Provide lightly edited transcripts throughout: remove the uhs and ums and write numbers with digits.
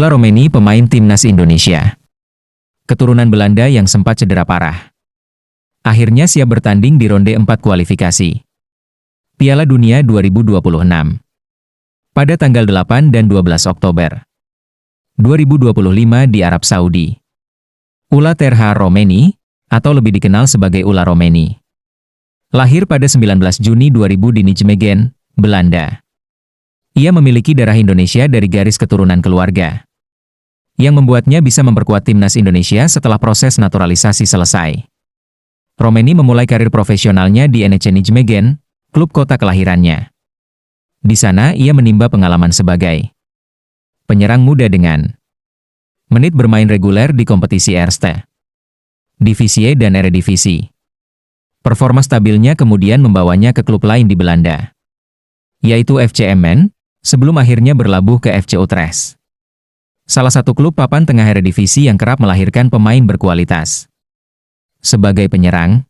Ula Romeni, pemain timnas Indonesia, keturunan Belanda yang sempat cedera parah, akhirnya siap bertanding di ronde 4 kualifikasi Piala Dunia 2026 pada tanggal 8 dan 12 Oktober 2025 di Arab Saudi. Ula Terha Romeni, atau lebih dikenal sebagai Ula Romeni, lahir pada 19 Juni 2000 di Nijmegen, Belanda. Ia memiliki darah Indonesia dari garis keturunan keluarga, yang membuatnya bisa memperkuat timnas Indonesia setelah proses naturalisasi selesai. Romeni memulai karir profesionalnya di NEC Nijmegen, klub kota kelahirannya. Di sana ia menimba pengalaman sebagai penyerang muda dengan menit bermain reguler di kompetisi Eerste Divisie dan Eredivisie. Performa stabilnya kemudian membawanya ke klub lain di Belanda, yaitu FC Emmen, sebelum akhirnya berlabuh ke FC Utrecht, salah satu klub papan tengah Eredivisie yang kerap melahirkan pemain berkualitas. Sebagai penyerang,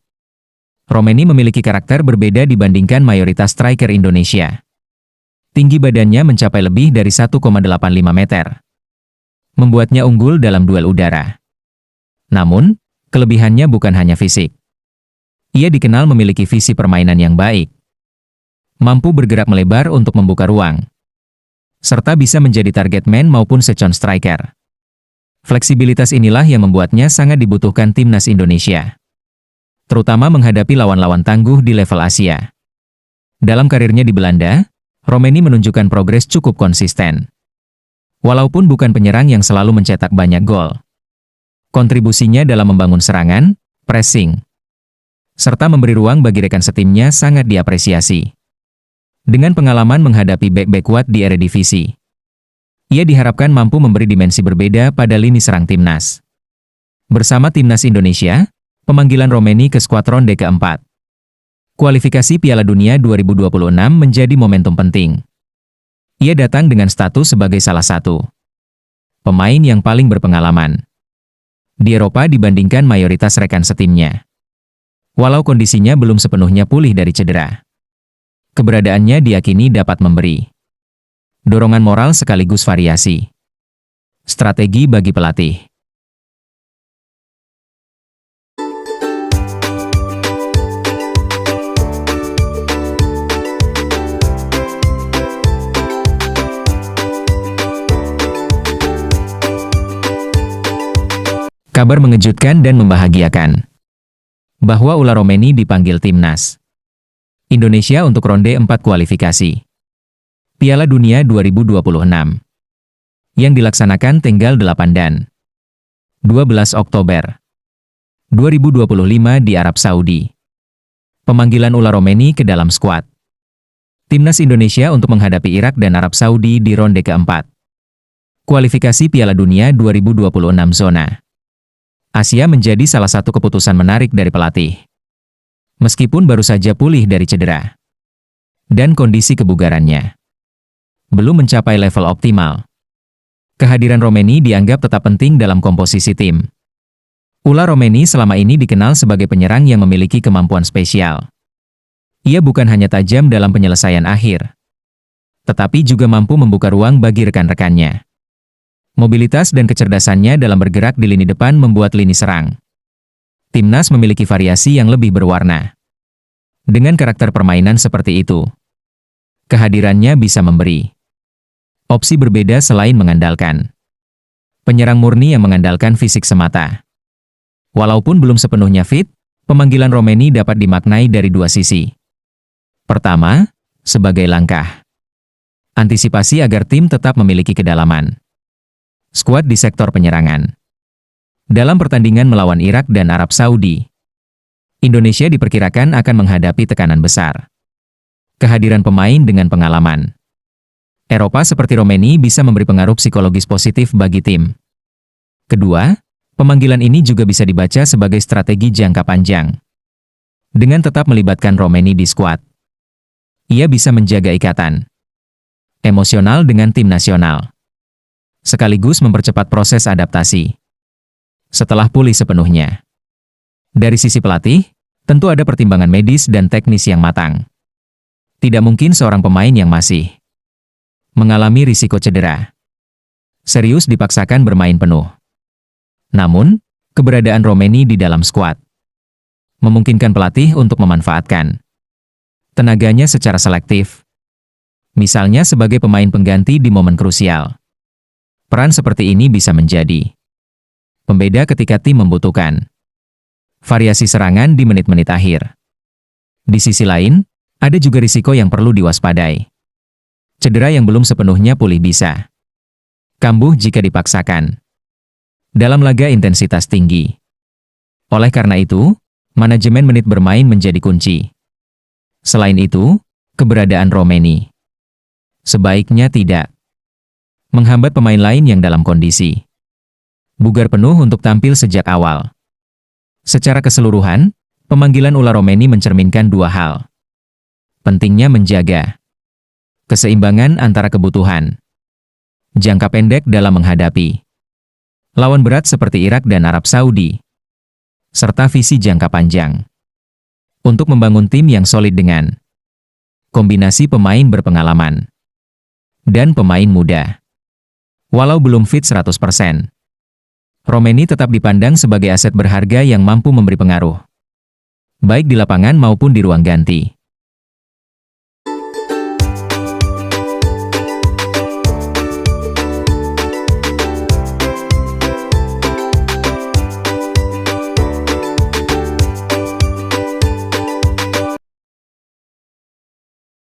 Romeni memiliki karakter berbeda dibandingkan mayoritas striker Indonesia. Tinggi badannya mencapai lebih dari 1,85 meter, membuatnya unggul dalam duel udara. Namun, kelebihannya bukan hanya fisik. Ia dikenal memiliki visi permainan yang baik, mampu bergerak melebar untuk membuka ruang, serta bisa menjadi target man maupun second striker. Fleksibilitas inilah yang membuatnya sangat dibutuhkan timnas Indonesia, terutama menghadapi lawan-lawan tangguh di level Asia. Dalam karirnya di Belanda, Romeni menunjukkan progres cukup konsisten. Walaupun bukan penyerang yang selalu mencetak banyak gol, kontribusinya dalam membangun serangan, pressing, serta memberi ruang bagi rekan setimnya sangat diapresiasi. Dengan pengalaman menghadapi bek-bek kuat di Eredivisie, ia diharapkan mampu memberi dimensi berbeda pada lini serang timnas. Bersama timnas Indonesia, pemanggilan Romeni ke skuadron D keempat kualifikasi Piala Dunia 2026 menjadi momentum penting. Ia datang dengan status sebagai salah satu pemain yang paling berpengalaman di Eropa dibandingkan mayoritas rekan setimnya. Walau kondisinya belum sepenuhnya pulih dari cedera, keberadaannya diyakini dapat memberi dorongan moral sekaligus variasi strategi bagi pelatih. Kabar mengejutkan dan membahagiakan bahwa Ula Romeni dipanggil timnas Indonesia untuk ronde 4 kualifikasi Piala Dunia 2026 yang dilaksanakan tanggal 8 dan 12 Oktober 2025 di Arab Saudi. Pemanggilan Ula Romeni ke dalam skuad timnas Indonesia untuk menghadapi Irak dan Arab Saudi di ronde keempat kualifikasi Piala Dunia 2026 zona Asia menjadi salah satu keputusan menarik dari pelatih. Meskipun baru saja pulih dari cedera dan kondisi kebugarannya belum mencapai level optimal, kehadiran Romeni dianggap tetap penting dalam komposisi tim. Ula Romeni selama ini dikenal sebagai penyerang yang memiliki kemampuan spesial. Ia bukan hanya tajam dalam penyelesaian akhir, tetapi juga mampu membuka ruang bagi rekan-rekannya. Mobilitas dan kecerdasannya dalam bergerak di lini depan membuat lini serang timnas memiliki variasi yang lebih berwarna. Dengan karakter permainan seperti itu, kehadirannya bisa memberi opsi berbeda selain mengandalkan penyerang murni yang mengandalkan fisik semata. Walaupun belum sepenuhnya fit, pemanggilan Romeni dapat dimaknai dari dua sisi. Pertama, sebagai langkah antisipasi agar tim tetap memiliki kedalaman skuad di sektor penyerangan. Dalam pertandingan melawan Irak dan Arab Saudi, Indonesia diperkirakan akan menghadapi tekanan besar. Kehadiran pemain dengan pengalaman Eropa seperti Romeni bisa memberi pengaruh psikologis positif bagi tim. Kedua, pemanggilan ini juga bisa dibaca sebagai strategi jangka panjang. Dengan tetap melibatkan Romeni di skuad, ia bisa menjaga ikatan emosional dengan tim nasional, sekaligus mempercepat proses adaptasi setelah pulih sepenuhnya. Dari sisi pelatih, tentu ada pertimbangan medis dan teknis yang matang. Tidak mungkin seorang pemain yang masih mengalami risiko cedera serius dipaksakan bermain penuh. Namun, keberadaan Romeni di dalam skuad memungkinkan pelatih untuk memanfaatkan tenaganya secara selektif. Misalnya sebagai pemain pengganti di momen krusial. Peran seperti ini bisa menjadi pembeda ketika tim membutuhkan variasi serangan di menit-menit akhir. Di sisi lain, ada juga risiko yang perlu diwaspadai. Cedera yang belum sepenuhnya pulih bisa kambuh jika dipaksakan dalam laga intensitas tinggi. Oleh karena itu, manajemen menit bermain menjadi kunci. Selain itu, keberadaan Romeni sebaiknya tidak menghambat pemain lain yang dalam kondisi bugar penuh untuk tampil sejak awal. Secara keseluruhan, pemanggilan ulah Romeni mencerminkan dua hal. Pentingnya menjaga keseimbangan antara kebutuhan jangka pendek dalam menghadapi lawan berat seperti Irak dan Arab Saudi, serta visi jangka panjang untuk membangun tim yang solid dengan kombinasi pemain berpengalaman dan pemain muda. Walau belum fit 100%, Romeni tetap dipandang sebagai aset berharga yang mampu memberi pengaruh, baik di lapangan maupun di ruang ganti.